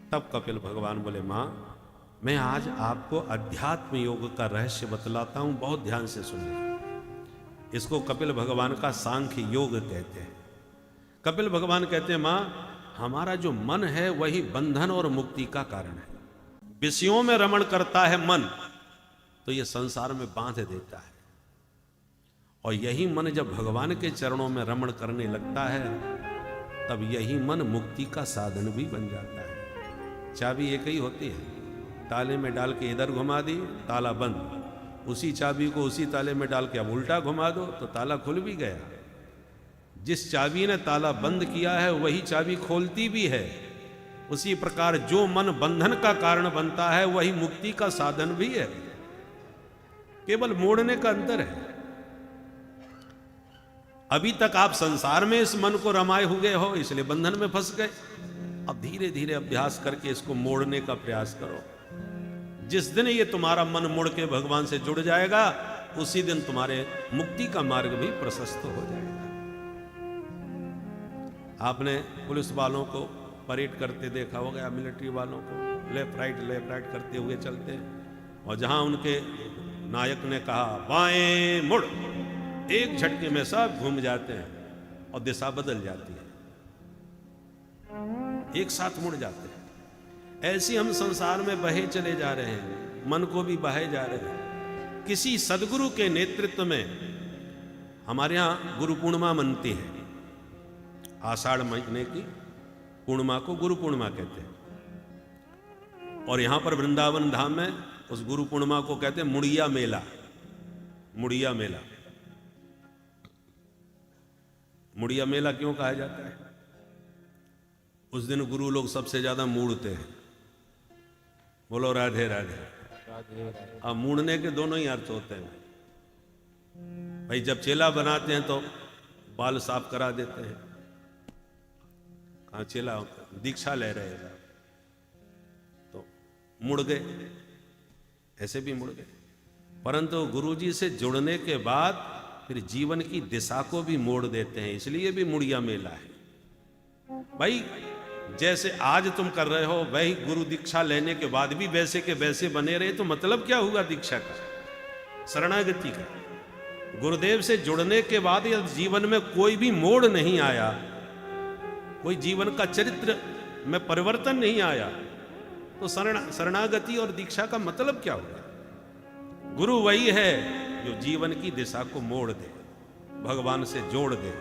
तब कपिल भगवान बोले, माँ मैं आज आपको अध्यात्म योग का रहस्य बतलाता हूं, बहुत ध्यान से सुनिए। इसको कपिल भगवान का सांख्य योग कहते हैं। कपिल भगवान कहते हैं, माँ हमारा जो मन है वही बंधन और मुक्ति का कारण है। विषयों में रमण करता है मन तो ये संसार में बांध देता है, और यही मन जब भगवान के चरणों में रमण करने लगता है तब यही मन मुक्ति का साधन भी बन जाता है। चाबी एक ही होती है, ताले में डाल के इधर घुमा दी ताला बंद, उसी चाबी को उसी ताले में डाल के अब उल्टा घुमा दो तो ताला खुल भी गया। जिस चाबी ने ताला बंद किया है वही चाबी खोलती भी है। उसी प्रकार जो मन बंधन का कारण बनता है वही मुक्ति का साधन भी है, केवल मोड़ने का अंतर है। अभी तक आप संसार में इस मन को रमाए हुए हो इसलिए बंधन में फंस गए। अब धीरे धीरे अभ्यास करके इसको मोड़ने का प्रयास करो। जिस दिन ये तुम्हारा मन मुड़ के भगवान से जुड़ जाएगा उसी दिन तुम्हारे मुक्ति का मार्ग भी प्रशस्त हो जाएगा। आपने पुलिस वालों को परेड करते देखा होगा, मिलिट्री वालों को लेफ्ट राइट करते हुए चलते हैं, और जहां उनके नायक ने कहा बाएं मुड़, एक झटके में सब घूम जाते हैं और दिशा बदल जाती है, एक साथ मुड़ जाते हैं। ऐसे हम संसार में बहे चले जा रहे हैं, मन को भी बहे जा रहे हैं। किसी सदगुरु के नेतृत्व में हमारे यहाँ गुरु पूर्णिमा मनती है। आषाढ़ महीने की पूर्णिमा को गुरु पूर्णिमा कहते हैं, और यहाँ पर वृंदावन धाम में उस गुरु पूर्णिमा को कहते हैं मुड़िया मेला। मुड़िया मेला, मुड़िया मेला क्यों कहा जाता है? उस दिन गुरु लोग सबसे ज्यादा मूड़ते हैं। बोलो राधे राधे। अब मूड़ने के दोनों ही अर्थ होते हैं। भाई जब चेला बनाते हैं तो बाल साफ करा देते हैं। कहाँ चेला दीक्षा ले रहे हैं तो मुड़ गए, ऐसे भी मुड़ गए। परंतु गुरुजी से जुड़ने के बाद फिर जीवन की दिशा को भी मोड़ देते हैं, इसलिए भी मुड़िया मेला है। भाई जैसे आज तुम कर रहे हो वही गुरु दीक्षा लेने के बाद भी वैसे के वैसे बने रहे तो मतलब क्या हुआ दीक्षा का, शरणागति का। गुरुदेव से जुड़ने के बाद यदि जीवन में कोई भी मोड़ नहीं आया, कोई जीवन का चरित्र में परिवर्तन नहीं आया, तो शरणागति और दीक्षा का मतलब क्या हुआ? गुरु वही है जो जीवन की दिशा को मोड़ दे, भगवान से जोड़ दे,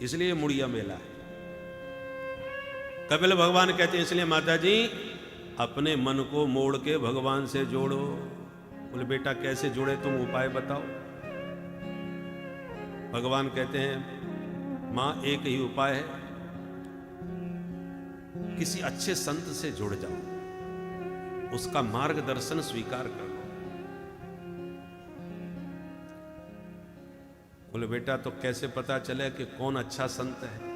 इसलिए मुड़िया मेला है। कपिल भगवान कहते हैं इसलिए माता जी अपने मन को मोड़ के भगवान से जोड़ो। बोले बेटा कैसे जुड़े, तुम उपाय बताओ। भगवान कहते हैं मां एक ही उपाय है, किसी अच्छे संत से जुड़ जाओ, उसका मार्गदर्शन स्वीकार कर लो। बोले बेटा तो कैसे पता चले कि कौन अच्छा संत है?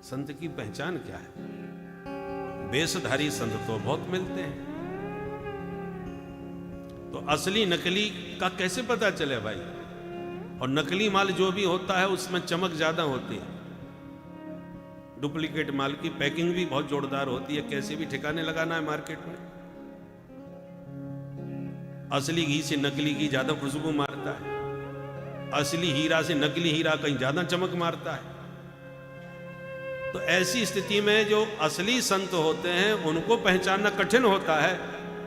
संत की पहचान क्या है? वेशधारी संत तो बहुत मिलते हैं, तो असली नकली का कैसे पता चले भाई? और नकली माल जो भी होता है उसमें चमक ज्यादा होती है, डुप्लीकेट माल की पैकिंग भी बहुत जोरदार होती है, कैसे भी ठिकाने लगाना है मार्केट में। असली घी से नकली घी ज्यादा खुशबू मारता है, असली हीरा से नकली हीरा कहीं ज्यादा चमक मारता है। तो ऐसी स्थिति में जो असली संत होते हैं उनको पहचानना कठिन होता है,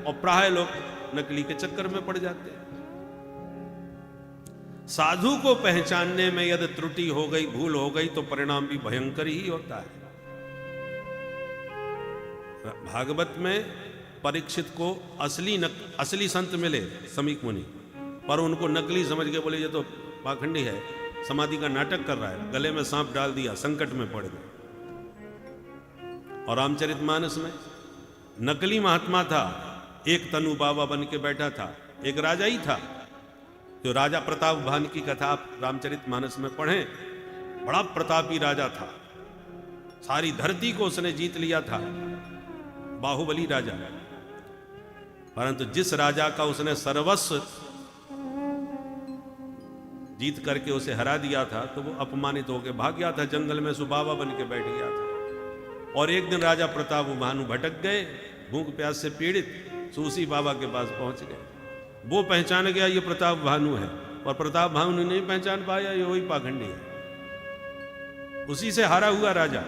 और प्राय लोग नकली के चक्कर में पड़ जाते हैं। साधु को पहचानने में यदि त्रुटि हो गई, भूल हो गई, तो परिणाम भी भयंकर ही होता है। भागवत में परीक्षित को असली संत मिले समीक मुनि, पर उनको नकली समझ के बोले ये तो पाखंडी है, समाधि का नाटक कर रहा है, गले में सांप डाल दिया, संकट में पड़ गए। और रामचरितमानस में नकली महात्मा था, एक तनु बाबा बन के बैठा था, एक राजा ही था। जो राजा प्रताप भान की कथा आप रामचरितमानस में पढ़ें, बड़ा प्रतापी राजा था, सारी धरती को उसने जीत लिया था, बाहुबली राजा। परंतु जिस राजा का उसने सर्वस्व जीत करके उसे हरा दिया था, तो वो अपमानित होकर भाग गया था, जंगल में सुबाबा बन के बैठ गया था। और एक दिन राजा प्रताप भानु भटक गए, भूख प्यास से पीड़ित, सूसी बाबा के पास पहुंच गए। वो पहचान गया ये प्रताप भानु है, और प्रताप भानु नहीं पहचान पाया ये वही पाखंडी है। उसी से हारा हुआ राजा।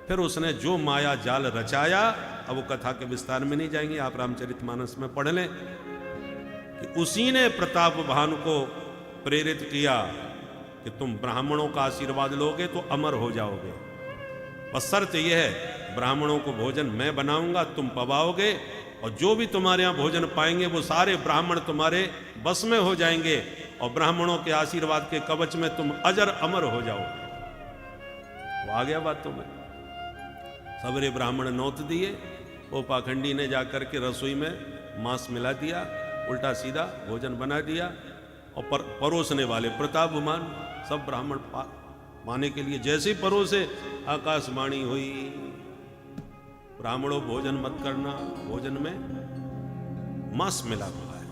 फिर उसने जो माया जाल रचाया, अब वो कथा के विस्तार में नहीं जाएंगे, आप रामचरितमानस में पढ़ लें कि उसी ने प्रताप भानु को प्रेरित किया कि तुम ब्राह्मणों का आशीर्वाद लोगे तो अमर हो जाओगे, बस शर्त यह है ब्राह्मणों को भोजन मैं बनाऊंगा, तुम पवाओगे, और जो भी तुम्हारे यहाँ भोजन पाएंगे वो सारे ब्राह्मण तुम्हारे बस में हो जाएंगे, और ब्राह्मणों के आशीर्वाद के कवच में तुम अजर अमर हो जाओगे। वो आ गया बातों में। सबरे ब्राह्मण नौत दिए, वो पाखंडी ने जाकर के रसोई में मांस मिला दिया, उल्टा सीधा भोजन बना दिया, और परोसने वाले प्रताप भानु सब ब्राह्मण पाने के लिए जैसे ही परोसे, आकाशवाणी हुई, ब्राह्मणों भोजन मत करना, भोजन में मांस मिला हुआ है।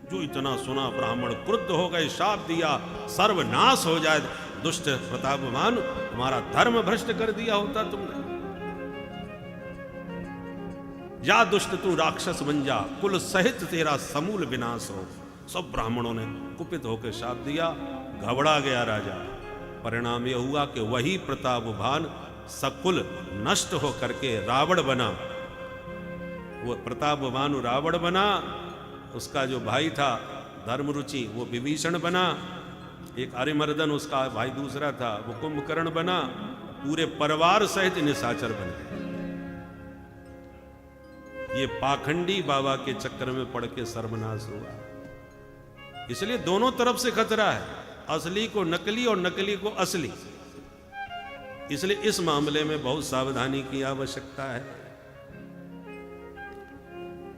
जो इतना सुना ब्राह्मण क्रुद्ध हो गए, शाप दिया सर्वनाश हो जाए। दुष्ट प्रताप भानु, हमारा धर्म भ्रष्ट कर दिया होता तुमने। या दुष्ट तू राक्षस बन जा, कुल सहित तेरा समूल विनाश हो। सब ब्राह्मणों ने कुपित होकर शाप दिया, घबरा गया राजा। परिणाम यह हुआ कि वही प्रताप भानु सकुल नष्ट हो करके रावण बना। वो प्रताप भानु रावण बना, उसका जो भाई था धर्मरुचि वो विभीषण बना, एक अरिमर्दन उसका भाई दूसरा था वो कुंभकर्ण बना, पूरे परिवार सहित निशाचर बन गए। ये पाखंडी बाबा के चक्कर में पड़ के सर्वनाश हुआ। इसलिए दोनों तरफ से खतरा है, असली को नकली और नकली को असली। इसलिए इस मामले में बहुत सावधानी की आवश्यकता है।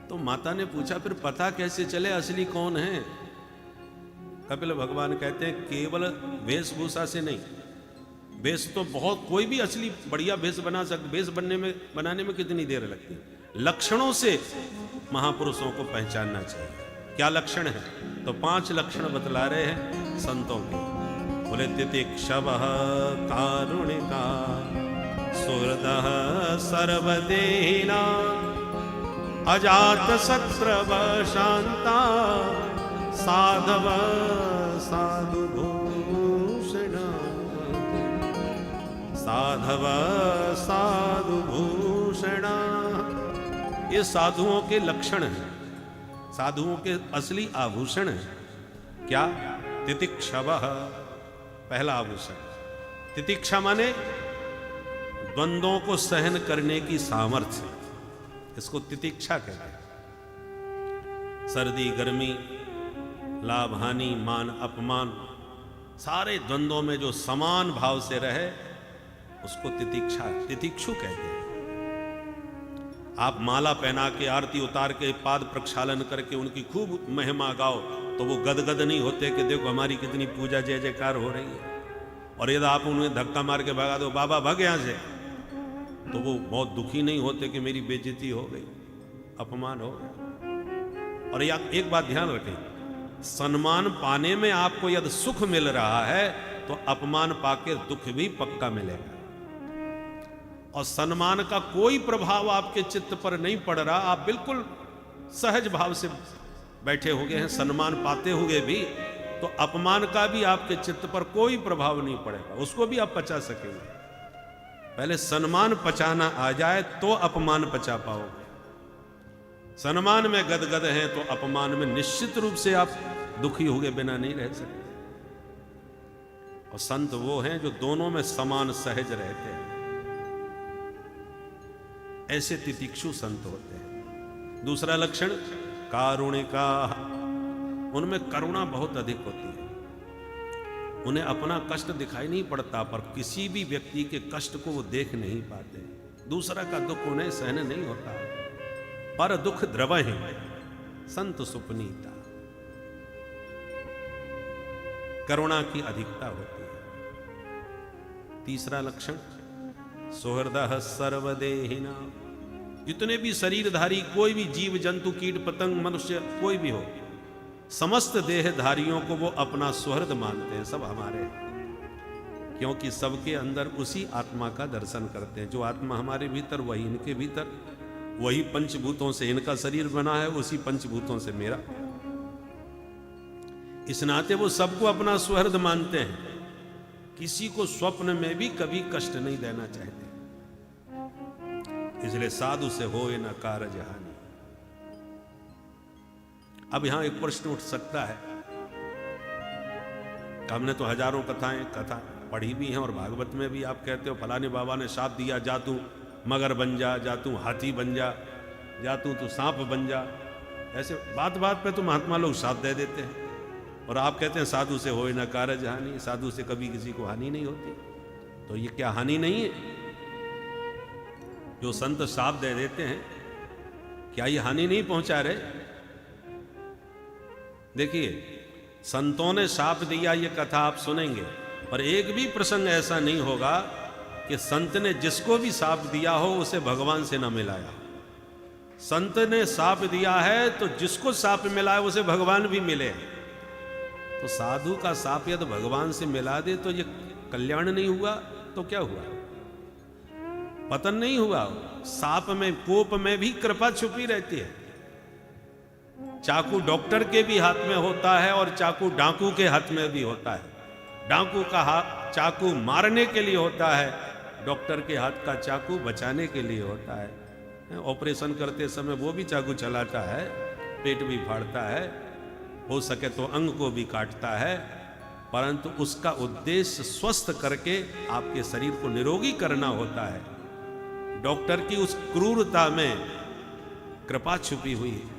तो माता ने पूछा फिर पता कैसे चले असली कौन है? कपिल भगवान कहते हैं केवल वेशभूषा से नहीं, वेश तो बहुत कोई भी असली बढ़िया वेश बना सकते, वेश बनाने में कितनी देर लगती है, लक्षणों से महापुरुषों को पहचानना चाहिए। क्या लक्षण है? तो 5 लक्षण बतला रहे हैं संतों के। बोले तितिक्षवः कारुणिका सुहृदः सर्वदेहिना अजात शत्रव शांता साधव साधुभूषण साधव साधुभूषण। ये साधुओं के लक्षण हैं, साधुओं के असली आभूषण हैं। क्या? तितिक्षवः पहला आभूषण। तितिक्षा माने द्वंद्वों को सहन करने की सामर्थ्य, इसको तितिक्षा कहते हैं। सर्दी गर्मी, लाभ हानि, मान अपमान, सारे द्वंद्वों में जो समान भाव से रहे उसको तितिक्षु कहते हैं। आप माला पहना के आरती उतार के पाद प्रक्षालन करके उनकी खूब महिमा गाओ तो वो गदगद नहीं होते कि देखो हमारी कितनी पूजा जय जयकार हो रही है। और यदि आप उन्हें धक्का मार के भगा दो बाबा भाग यहां से, तो वो बहुत दुखी नहीं होते कि मेरी बेइज्जती हो गई, अपमान हो गया। और एक बात ध्यान रखें, सम्मान पाने में आपको यदि सुख मिल रहा है तो अपमान पाके दुख भी पक्का मिलेगा। और सम्मान का कोई प्रभाव आपके चित्त पर नहीं पड़ रहा, आप बिल्कुल सहज भाव से बैठे हो गए हैं सम्मान पाते हुए भी, तो अपमान का भी आपके चित्त पर कोई प्रभाव नहीं पड़ेगा, उसको भी आप पचा सकेंगे। पहले सम्मान पचाना आ जाए तो अपमान पचा पाओगे। सम्मान में गदगद हैं तो अपमान में निश्चित रूप से आप दुखी हुए बिना नहीं रह सकते। और संत वो हैं जो दोनों में समान सहज रहते हैं, ऐसे तितिक्षु संत होते हैं। दूसरा लक्षण कारुणिका, उनमें करुणा बहुत अधिक होती है। उन्हें अपना कष्ट दिखाई नहीं पड़ता, पर किसी भी व्यक्ति के कष्ट को वो देख नहीं पाते। दूसरा का दुख उन्हें सहन नहीं होता। पर दुख द्रवहि संत सुपनीता, करुणा की अधिकता होती है। तीसरा लक्षण सुहृदः सर्वदेहिना, जितने भी शरीरधारी कोई भी जीव जंतु कीट पतंग मनुष्य कोई भी हो, समस्त देहधारियों को वो अपना सुहृद मानते हैं, सब हमारे। क्योंकि सबके अंदर उसी आत्मा का दर्शन करते हैं। जो आत्मा हमारे भीतर वही इनके भीतर, वही पंचभूतों से इनका शरीर बना है, उसी पंचभूतों से मेरा। इस नाते वो सबको अपना सुहृद मानते हैं, किसी को स्वप्न में भी कभी कष्ट नहीं देना चाहते। इसलिए साधु से होए न कारज हानि। अब यहां एक प्रश्न उठ सकता है, हमने तो हजारों कथा पढ़ी भी हैं और भागवत में भी आप कहते हो फलाने बाबा ने शाप दिया, जा तू मगर बन जा, जा तू हाथी बन जा, जा तू सांप बन जा। ऐसे बात बात पे तो महात्मा लोग शाप दे देते हैं और आप कहते हैं साधु से होए ना कारज हानि, साधु से कभी किसी को हानि नहीं होती। तो ये क्या हानि नहीं है? जो संत शाप दे देते हैं क्या ये हानि नहीं पहुंचा रहे? देखिए, संतों ने शाप दिया, ये कथा आप सुनेंगे, और एक भी प्रसंग ऐसा नहीं होगा कि संत ने जिसको भी शाप दिया हो उसे भगवान से न मिलाया। संत ने शाप दिया है तो जिसको शाप मिला है उसे भगवान भी मिले। तो साधु का शाप यदि भगवान से मिला दे तो ये कल्याण नहीं हुआ तो क्या हुआ? पतन नहीं हुआ। शाप में, कोप में भी कृपा छुपी रहती है। चाकू डॉक्टर के भी हाथ में होता है और चाकू डाकू के हाथ में भी होता है। डाकू का हाथ चाकू मारने के लिए होता है, डॉक्टर के हाथ का चाकू बचाने के लिए होता है। ऑपरेशन करते समय वो भी चाकू चलाता है, पेट भी फाड़ता है, हो सके तो अंग को भी काटता है, परंतु उसका उद्देश्य स्वस्थ करके आपके शरीर को निरोगी करना होता है। डॉक्टर की उस क्रूरता में कृपा छुपी हुई है।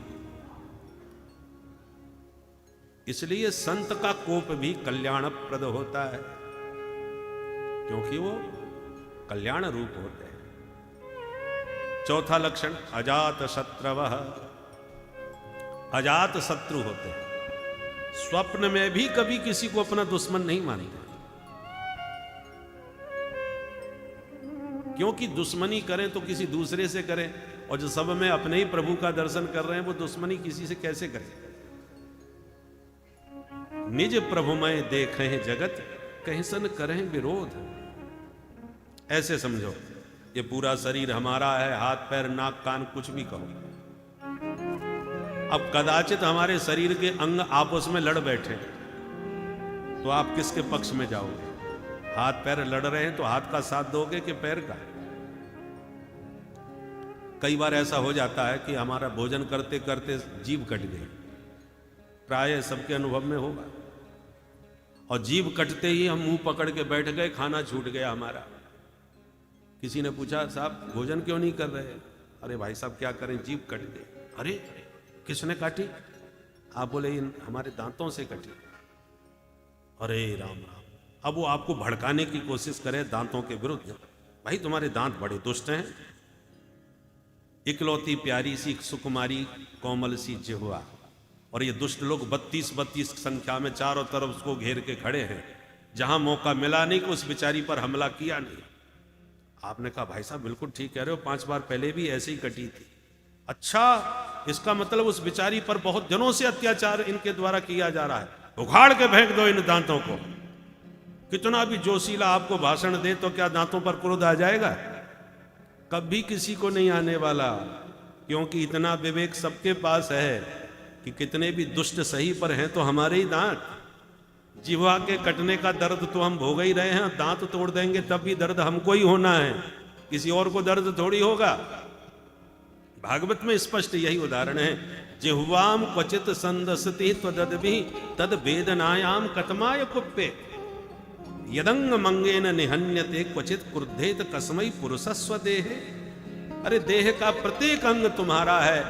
इसलिए संत का कोप भी कल्याणप्रद होता है, क्योंकि वो कल्याण रूप होते हैं। चौथा लक्षण अजात शत्रवः, अजात शत्रु होते हैं। स्वप्न में भी कभी किसी को अपना दुश्मन नहीं मानते, क्योंकि दुश्मनी करें तो किसी दूसरे से करें, और जो सब में अपने ही प्रभु का दर्शन कर रहे हैं वो दुश्मनी किसी से कैसे करें? निज प्रभुमय देखें जगत, कहीं सन करें विरोध। ऐसे समझो ये पूरा शरीर हमारा है, हाथ पैर नाक कान कुछ भी कहो। अब कदाचित हमारे शरीर के अंग आपस में लड़ बैठे तो आप किसके पक्ष में जाओगे? हाथ पैर लड़ रहे हैं तो हाथ का साथ दोगे कि पैर का? कई बार ऐसा हो जाता है कि हमारा भोजन करते करते जीभ कट गई, प्राय सबके अनुभव में होगा, और जीभ कटते ही हम मुंह पकड़ के बैठ गए, खाना छूट गया हमारा। किसी ने पूछा साहब भोजन क्यों नहीं कर रहे? अरे भाई साहब क्या करें, जीभ कट गई। अरे किसने काटी? आप बोले हमारे दांतों से कटी। अरे राम राम। अब वो आपको भड़काने की कोशिश करे दांतों के विरुद्ध। भाई तुम्हारे दांत बड़े दुष्ट हैं, इकलौती प्यारी सी सुकुमारी कोमल सी जिह्वा, और ये दुष्ट लोग 32 संख्या में चारों तरफ उसको घेर के खड़े हैं। जहां मौका मिला नहीं कि उस बेचारी पर हमला किया नहीं। आपने कहा भाई साहब बिल्कुल ठीक कह रहे हो, 5 बार पहले भी ऐसे ही कटी थी। अच्छा, इसका मतलब उस बेचारी पर बहुत दिनों से अत्याचार इनके द्वारा किया जा रहा है। उखाड़ के फेंक दो इन दांतों को। कितना भी जोशीला आपको भाषण दे तो क्या दांतों पर क्रोध आ जाएगा? कभी किसी को नहीं आने वाला, क्योंकि इतना विवेक सबके पास है कि कितने भी दुष्ट सही पर हैं तो हमारे ही दांत। जिह्वा के कटने का दर्द तो हम भोग ही रहे हैं, दांत तोड़ देंगे तब भी दर्द हमको ही होना है, किसी और को दर्द थोड़ी होगा। भागवत में स्पष्ट यही उदाहरण है। जिह्वाम क्वचित संदसति त्वदद्भि तद वेदनायाम कतमाय कुप्पे यदंग मंगेन निहन्यते क्वचित क्रुद्धेत कस्मै पुरुषस्व देहे। अरे देह का प्रत्येक अंग तुम्हारा है,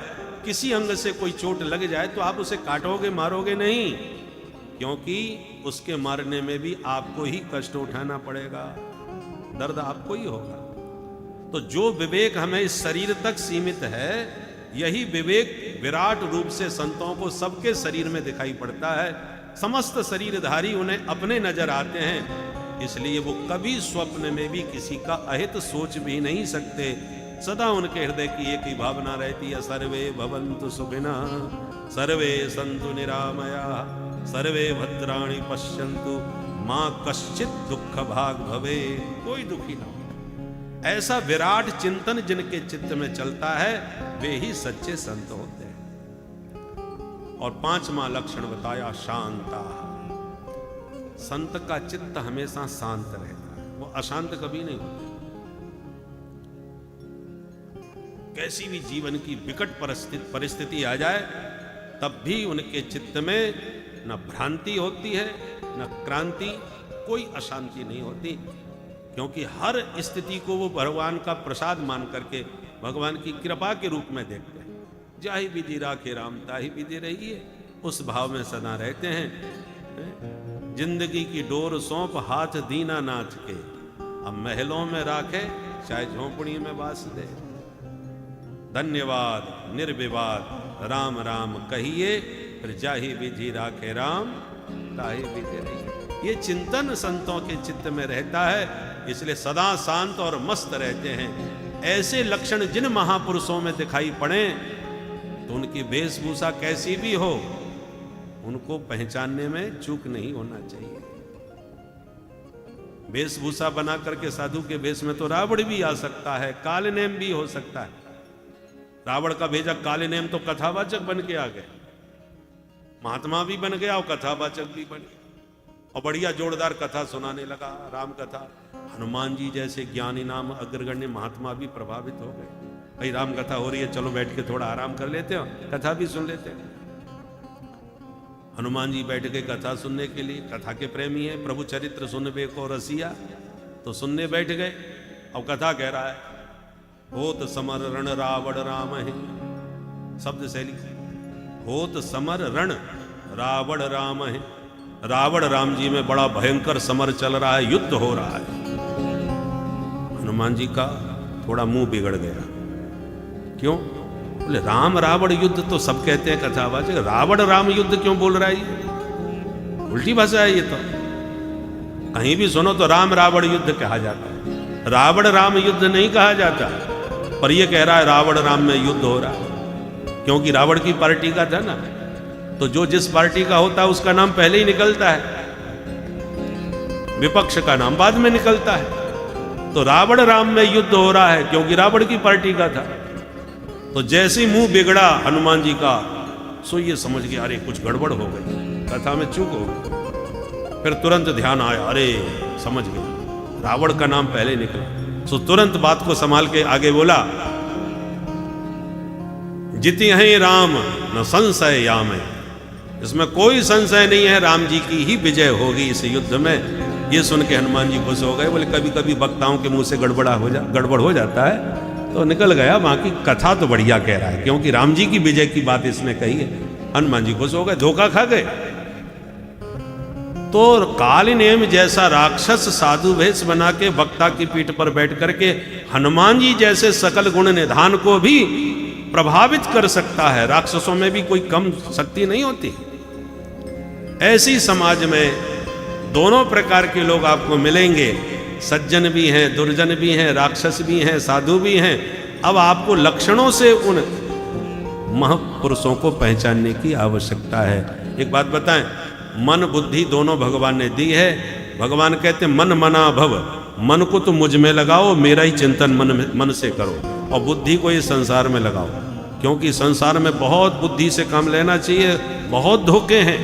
किसी अंग से कोई चोट लग जाए तो आप उसे काटोगे, मारोगे नहीं, क्योंकि उसके मारने में भी आपको ही कष्ट उठाना पड़ेगा, दर्द आपको ही होगा। तो जो विवेक हमें इस शरीर तक सीमित है, यही विवेक विराट रूप से संतों को सबके शरीर में दिखाई पड़ता है। समस्त शरीरधारी उन्हें अपने नजर आते हैं, इसलिए वो कभी स्वप्न में भी किसी का अहित सोच भी नहीं सकते। सदा उनके हृदय की एक ही भावना रहती है, सर्वे भवन्तु सुखिनः सर्वे सन्तु निरामया सर्वे भद्राणि पश्यन्तु मां कश्चित दुख भाग भवे, कोई दुखी ना हो। ऐसा विराट चिंतन जिनके चित्त में चलता है वे ही सच्चे संत होते हैं। और पांचवा लक्षण बताया शांता। संत का चित्त हमेशा शांत रहता है, वो अशांत कभी नहीं होता। कैसी भी जीवन की विकट परिस्थिति आ जाए तब भी उनके चित्त में न भ्रांति होती है न क्रांति, कोई अशांति नहीं होती, क्योंकि हर स्थिति को वो भगवान का प्रसाद मान करके भगवान की कृपा के रूप में देखते हैं। जाहि विधि राखे राम ताहि विधि रहिए, उस भाव में सदा रहते हैं। जिंदगी की डोर सौंप हाथ दीना नाथ के, अब महलों में राखे चाहे झोंपड़ी में वास दे। धन्यवाद निर्विवाद राम राम कहिए, फिर जाहि विधि राखे राम ताहि विधि रहिए। ये चिंतन संतों के चित्त में रहता है, इसलिए सदा शांत और मस्त रहते हैं। ऐसे लक्षण जिन महापुरुषों में दिखाई पड़े तो उनकी वेशभूषा कैसी भी हो उनको पहचानने में चूक नहीं होना चाहिए। वेशभूषा बना करके साधु के वेश में तो रावण भी आ सकता है, कालनेम भी हो सकता है। रावण का भेजा कालनेम तो कथावाचक बन के आ गए, महात्मा भी बन गया और कथावाचक भी बन गया, और बढ़िया जोरदार कथा सुनाने लगा, राम कथा। हनुमान जी जैसे ज्ञानी नाम अग्रगण्य महात्मा भी प्रभावित हो गए। भाई राम कथा हो रही है, चलो बैठ के थोड़ा आराम कर लेते हो, कथा भी सुन लेते हैं। हनुमान जी बैठ गए कथा सुनने के लिए, कथा के प्रेमी है, प्रभु चरित्र सुनबे को रसिया, तो सुनने बैठ गए। अब कथा कह रहा है होत समर रण रावण राम है, शब्द शैली, होत समर रण रावण राम है। रावण राम जी में बड़ा भयंकर समर चल रहा है, युद्ध हो रहा है। हनुमान जी का थोड़ा मुंह बिगड़ गया। क्यों? बोले राम रावण युद्ध तो सब कहते हैं कथावाचक, रावण राम युद्ध क्यों बोल रहा है? ये उल्टी भाषा है। ये तो कहीं भी सुनो तो राम रावण युद्ध कहा जाता है, रावण राम युद्ध नहीं कहा जाता। पर ये कह रहा है रावण राम में युद्ध हो रहा है, क्योंकि रावण की पार्टी का था ना, तो जो जिस पार्टी का होता है उसका नाम पहले ही निकलता है, विपक्ष का नाम बाद में निकलता है। तो रावण राम में युद्ध हो रहा है क्योंकि रावण की पार्टी का था। तो जैसे ही मुंह बिगड़ा हनुमान जी का, सो ये समझ गया अरे कुछ गड़बड़ हो गई, कथा में चूक हो गई। फिर तुरंत ध्यान आया, अरे समझ गया रावण का नाम पहले निकला। सो तुरंत बात को संभाल के आगे बोला, जिति हैं राम न संशय याम है, इसमें कोई संशय नहीं है राम जी की ही विजय होगी इस युद्ध में। ये सुन के हनुमान जी खुश हो गए। बोले कभी कभी वक्ताओं के मुंह से गड़बड़ हो जाता है, तो निकल गया, वहां की कथा तो बढ़िया कह रहा है, क्योंकि राम जी की विजय की बात इसने कही है। हनुमान जी खुश हो गए, धोखा खा गए। तो कालनेम जैसा राक्षस साधु वेश बना के वक्ता की पीठ पर बैठ करके हनुमान जी जैसे सकल गुण निधान को भी प्रभावित कर सकता है। राक्षसों में भी कोई कम शक्ति नहीं होती। ऐसी समाज में दोनों प्रकार के लोग आपको मिलेंगे, सज्जन भी हैं, दुर्जन भी हैं, राक्षस भी हैं, साधु भी हैं। अब आपको लक्षणों से उन महापुरुषों को पहचानने की आवश्यकता है। एक बात बताएं, मन बुद्धि दोनों भगवान ने दी है। भगवान कहते मन मना भव, मन को तो मुझ में लगाओ, मेरा ही चिंतन मन से करो, और बुद्धि को ये संसार में लगाओ, क्योंकि संसार में बहुत बुद्धि से काम लेना चाहिए। बहुत धोखे हैं,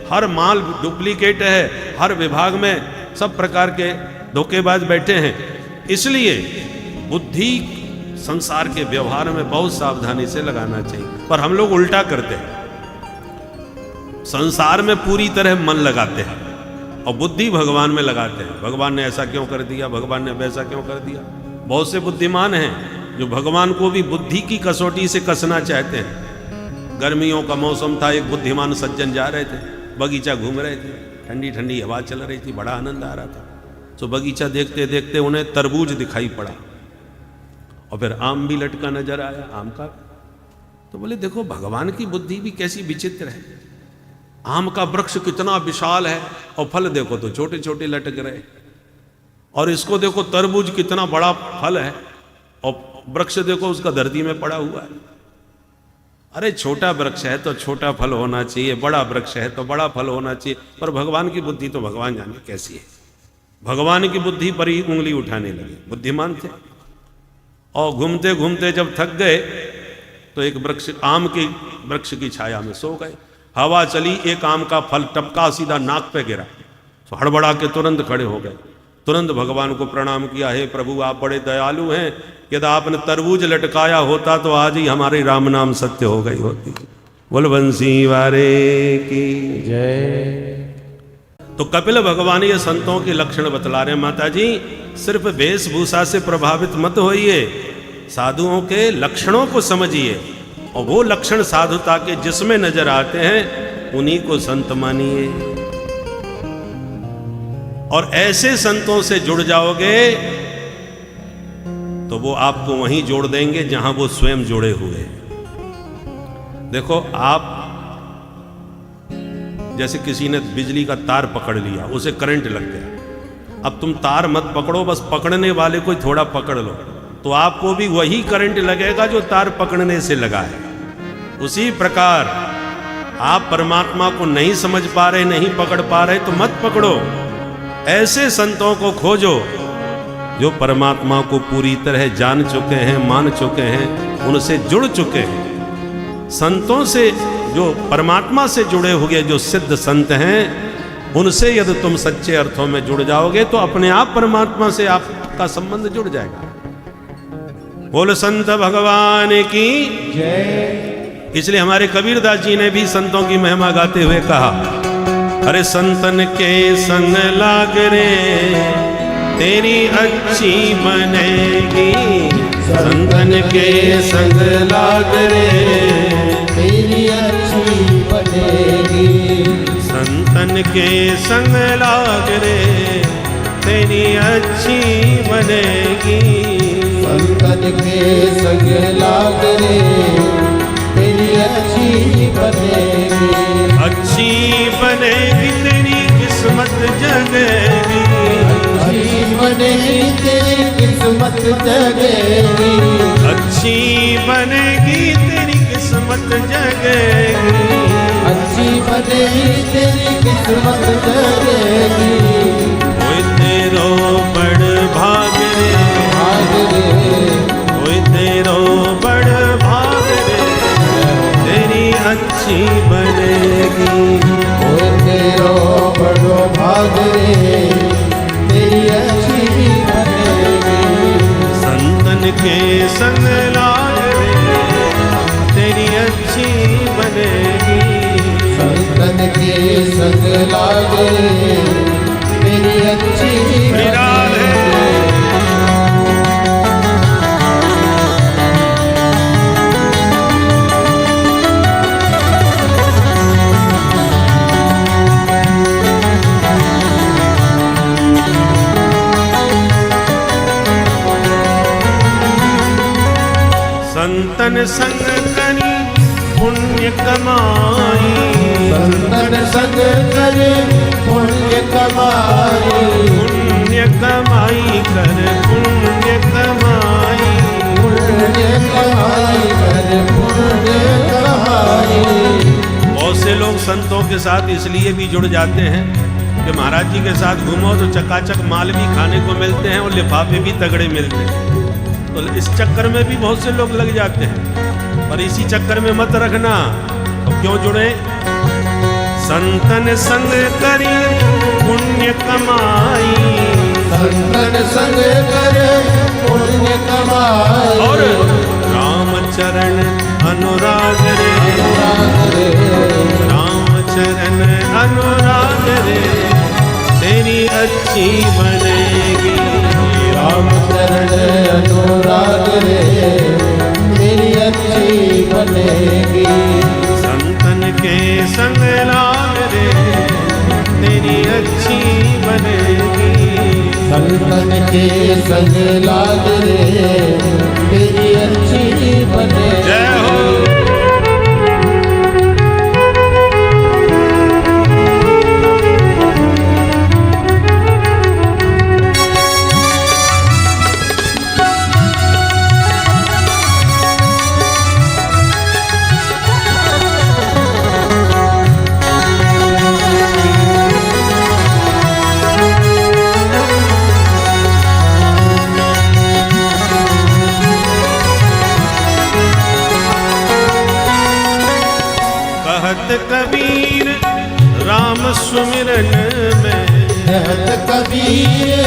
हर माल डुप्लीकेट है, हर विभाग में सब प्रकार के धोखेबाज बैठे हैं। इसलिए बुद्धि संसार के व्यवहार में बहुत सावधानी से लगाना चाहिए। पर हम लोग उल्टा करते हैं, संसार में पूरी तरह मन लगाते हैं और बुद्धि भगवान में लगाते हैं। भगवान ने ऐसा क्यों कर दिया, भगवान ने वैसा क्यों कर दिया। बहुत से बुद्धिमान हैं जो भगवान को भी बुद्धि की कसौटी से कसना चाहते हैं। गर्मियों का मौसम था, एक बुद्धिमान सज्जन जा रहे थे, बगीचा घूम रहे थे, ठंडी ठंडी हवा चल रही थी, बड़ा आनंद आ रहा था। तो बगीचा देखते देखते उन्हें तरबूज दिखाई पड़ा और फिर आम भी लटका नजर आया, आम का। तो बोले देखो भगवान की बुद्धि भी कैसी विचित्र है, आम का वृक्ष कितना विशाल है और फल देखो तो छोटे छोटे लटक रहे, और इसको देखो तरबूज कितना बड़ा फल है और वृक्ष देखो उसका धरती में पड़ा हुआ है। अरे छोटा वृक्ष है तो छोटा फल होना चाहिए, बड़ा वृक्ष है तो बड़ा फल होना चाहिए, पर भगवान की बुद्धि तो भगवान जाने कैसी है। भगवान की बुद्धि पर ही उंगली उठाने लगे, बुद्धिमान थे। और घूमते घूमते जब थक गए तो एक वृक्ष, आम के वृक्ष की छाया में सो गए। हवा चली, एक आम का फल टपका, सीधा नाक पे गिरा, तो हड़बड़ा के तुरंत खड़े हो गए। तुरंत भगवान को प्रणाम किया, हे प्रभु आप बड़े दयालु हैं, यदि आपने तरबूज लटकाया होता तो आज ही हमारे राम नाम सत्य हो गई होती। बोल बंसी वारे की जय। तो कपिल भगवान ये संतों के लक्षण बतला रहे हैं। माता जी सिर्फ वेशभूषा से प्रभावित मत होइए, साधुओं के लक्षणों को समझिए, और वो लक्षण साधुता के जिसमें नजर आते हैं उन्हीं को संत मानिए। और ऐसे संतों से जुड़ जाओगे तो वो आपको वहीं जोड़ देंगे जहां वो स्वयं जुड़े हुए हैं। देखो आप, जैसे किसी ने बिजली का तार पकड़ लिया, उसे करंट लग गया, अब तुम तार मत पकड़ो, बस पकड़ने वाले को थोड़ा पकड़ लो, तो आपको भी वही करंट लगेगा जो तार पकड़ने से लगा है। उसी प्रकार आप परमात्मा को नहीं समझ पा रहे, नहीं पकड़ पा रहे, तो मत पकड़ो, ऐसे संतों को खोजो जो परमात्मा को पूरी तरह जान चुके हैं, मान चुके हैं, उनसे जुड़ चुके हैं। संतों से, जो परमात्मा से जुड़े हुए जो सिद्ध संत हैं, उनसे यदि तुम सच्चे अर्थों में जुड़ जाओगे तो अपने आप परमात्मा से आपका संबंध जुड़ जाएगा। बोल संत भगवान की जय। इसलिए हमारे कबीरदास जी ने भी संतों की महिमा गाते हुए कहा, अरे संतन के संग लाग रे तेरी अच्छी बनेगी, संतन के संग लाग रे तेरी अच्छी बनेगी, संतन के संग लाग रे तेरी अच्छी बनेगी, संतन के संग लाग रे तेरी अच्छी बनेगी, अच्छी बनेगी तेरी किस्मत जगेगी, अच्छी बनेगी तेरी किस्मत जगेगी, अच्छी बनेगी तेरी किस्मत जगेगी, अच्छी बनेगी तेरी किस्मत जगेगी, कोई तेरो बड़ भाग रे, भाग रे, कोई तेरो बड़ भाग रे तेरी अच्छी बनेगी, कोई तेरो बड़ो भाग रे तेरी अच्छी बनेगी, संतन के संग लाग रे तेरी अच्छी बनेगी, संतन के संग लाग रे तेरी अच्छी बनेगी। संतन संग करी पुण्य कमाई, संतन संग करी पुण्य कमाई, पुण्य कमाई कर पुण्य कमाई, पुण्य कमाई कर पुण्य कमाई। बहुत से लोग संतों के साथ इसलिए भी जुड़ जाते हैं कि महाराज जी के साथ घूमो तो चकाचक माल भी खाने को मिलते हैं और लिफाफे भी तगड़े मिलते हैं, तो इस चक्कर में भी बहुत से लोग लग जाते हैं। पर इसी चक्कर में मत रखना, तो क्यों जुड़े? संतन संग करी पुण्य कमाई, संतन संग करे पुण्य कमाई, और राम चरण अनुराग रे, राम चरण अनुराग रे तेरी अच्छी बनेगी, राम चरण अनुराग रे तेरी अच्छी बनेगी, संतन के संग लाग रे तेरी अच्छी बनेगी, संतन के संग लाग रे तेरी अच्छी बनेगी। जय हो। कहत कबीर राम सुमिरन में, कहत कबीर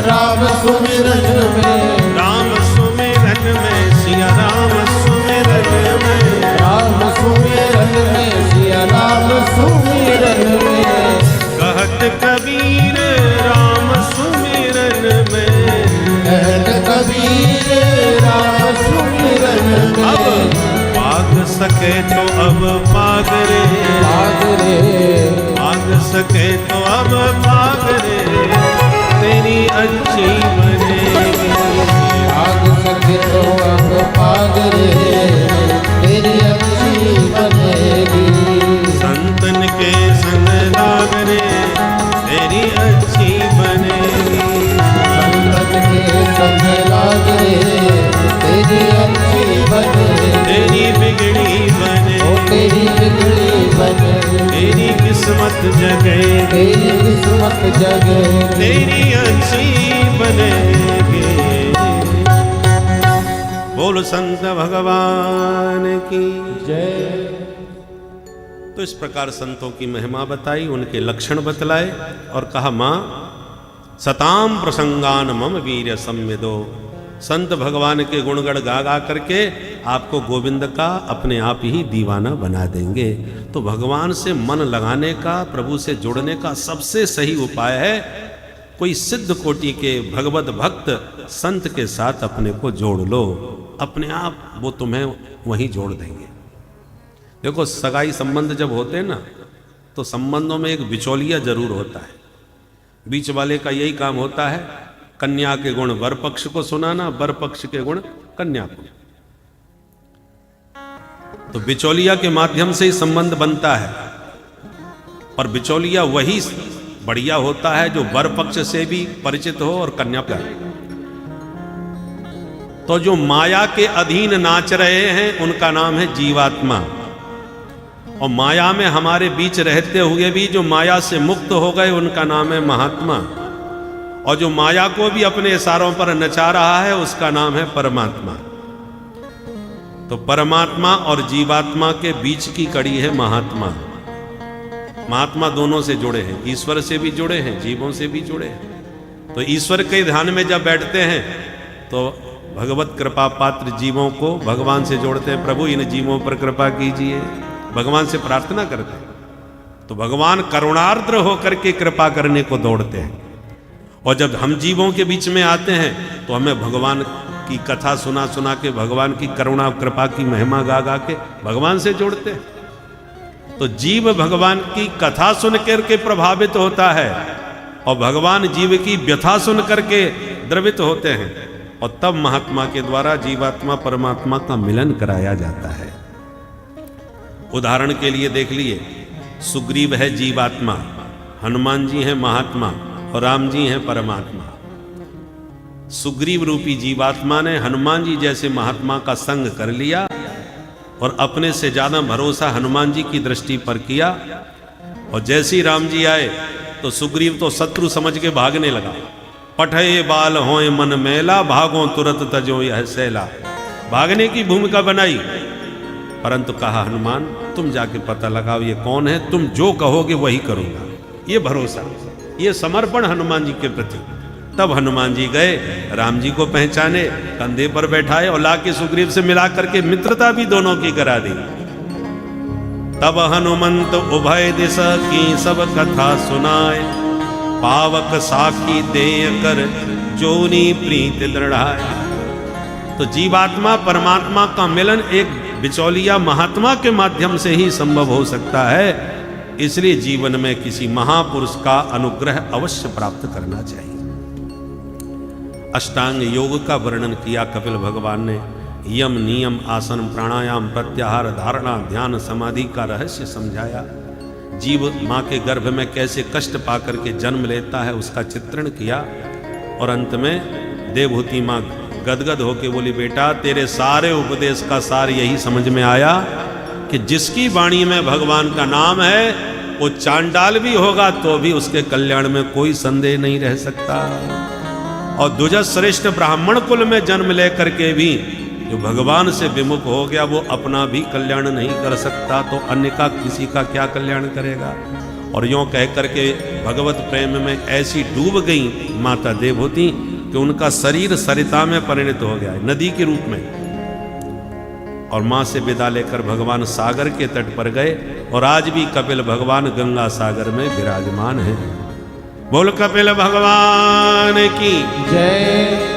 राम सुमिरन में, राम सुमिरन में सिया राम सुमिरन में, राम सुमिरन में सिया राम सुमिरन में। कहत कबीर राम सुमिरन में, कहत कबीर राम सुमिरन में। अब पाग सके तो अब पाग रे, पाग रे, पाग सके तो अब पाग रे, तेरी अच्छी बनेगी। पाग सके तो अब पाग रे, तेरी अच्छी बनेगी। संतन के संग लाग रे, तेरी अच्छी बनेगी। संतन के संग लाग रे, तेरी अच्छी बनेगी। तेरी बिगड़ी बने, ओ तेरी बिगड़ी बने, तेरी किस्मत जगे, तेरी किस्मत जगे, तेरी अच्छी बनेगी। बोल संत भगवान की जय। तो इस प्रकार संतों की महिमा बताई, उनके लक्षण बतलाए और कहा मां सताम प्रसंगान मम वीर्य संविदो। संत भगवान के गुणगण गा गा करके आपको गोविंद का अपने आप ही दीवाना बना देंगे। तो भगवान से मन लगाने का, प्रभु से जुड़ने का सबसे सही उपाय है कोई सिद्ध कोटि के भगवत भक्त संत के साथ अपने को जोड़ लो, अपने आप वो तुम्हें वहीं जोड़ देंगे। देखो सगाई संबंध जब होते हैं ना, तो संबंधों में एक बिचौलिया जरूर होता है। बीच वाले का यही काम होता है, कन्या के गुण वर पक्ष को सुनाना, वर पक्ष के गुण कन्या को। तो बिचौलिया के माध्यम से ही संबंध बनता है, पर बिचौलिया वही बढ़िया होता है जो वर पक्ष से भी परिचित हो और कन्या पर। तो जो माया के अधीन नाच रहे हैं उनका नाम है जीवात्मा, और माया में हमारे बीच रहते हुए भी जो माया से मुक्त हो गए उनका नाम है महात्मा, और जो माया को भी अपने इशारों पर नचा रहा है उसका नाम है परमात्मा। तो परमात्मा और जीवात्मा के बीच की कड़ी है महात्मा। महात्मा दोनों से जुड़े हैं, ईश्वर से भी जुड़े हैं, जीवों से भी जुड़े हैं। तो ईश्वर के ध्यान में जब बैठते हैं तो भगवत कृपा पात्र जीवों को भगवान से जोड़ते हैं। प्रभु इन जीवों पर कृपा कीजिए, भगवान से प्रार्थना करते हैं। तो भगवान करुणार्द्र होकर के कृपा करने को दौड़ते हैं। और जब हम जीवों के बीच में आते हैं तो हमें भगवान की कथा सुना सुना के, भगवान की करुणा कृपा की महिमा गा गा के भगवान से जोड़ते हैं। तो जीव भगवान की कथा सुन करके प्रभावित होता है और भगवान जीव की व्यथा सुन करके द्रवित होते हैं, और तब महात्मा के द्वारा जीवात्मा परमात्मा का मिलन कराया जाता है। उदाहरण के लिए देख लिए, सुग्रीव है जीवात्मा, हनुमान जी हैं महात्मा और राम जी हैं परमात्मा। सुग्रीव रूपी जीवात्मा ने हनुमान जी जैसे महात्मा का संग कर लिया और अपने से ज्यादा भरोसा हनुमान जी की दृष्टि पर किया, और जैसे ही राम जी आए तो सुग्रीव तो शत्रु समझ के भागने लगा। पठे बाल होए मन मेला, भागो तुरत तजो यह सैला। भागने की भूमिका बनाई, परंतु कहा हनुमान तुम जाके पता लगाओ ये कौन है, तुम जो कहोगे वही करूंगा। ये भरोसा, ये समर्पण हनुमान जी के प्रति। तब हनुमान जी गए, राम जी को पहचाने, कंधे पर बैठाए और लाके सुग्रीव से मिला करके मित्रता भी दोनों की करा दी। तब हनुमंत उभय दिशा की सब कथा सुनाए, पावक साखी देय कर जोनी प्रीत दृढ़ाए। तो जीवात्मा परमात्मा का मिलन एक बिचौलिया महात्मा के माध्यम से ही संभव हो सकता है। इसलिए जीवन में किसी महापुरुष का अनुग्रह अवश्य प्राप्त करना चाहिए। अष्टांग योग का वर्णन किया कपिल भगवान ने। यम, नियम, आसन, प्राणायाम, प्रत्याहार, धारणा, ध्यान, समाधि का रहस्य समझाया। जीव माँ के गर्भ में कैसे कष्ट पाकर के जन्म लेता है उसका चित्रण किया, और अंत में देवहूति माँ गदगद होके बोली, बेटा तेरे सारे उपदेश का सार यही समझ में आया कि जिसकी वाणी में भगवान का नाम है वो चांडाल भी होगा तो भी उसके कल्याण में कोई संदेह नहीं रह सकता। और द्विज श्रेष्ठ ब्राह्मण कुल में जन्म लेकर के भी जो भगवान से विमुख हो गया वो अपना भी कल्याण नहीं कर सकता, तो अन्य का किसी का क्या कल्याण करेगा। और यूँ कह करके भगवत प्रेम में ऐसी डूब गई माता देवहूति कि उनका शरीर सरिता में परिणत हो गया है, नदी के रूप में। और माँ से विदा लेकर भगवान सागर के तट पर गए, और आज भी कपिल भगवान गंगा सागर में विराजमान हैं। बोल कपिल भगवान की जय।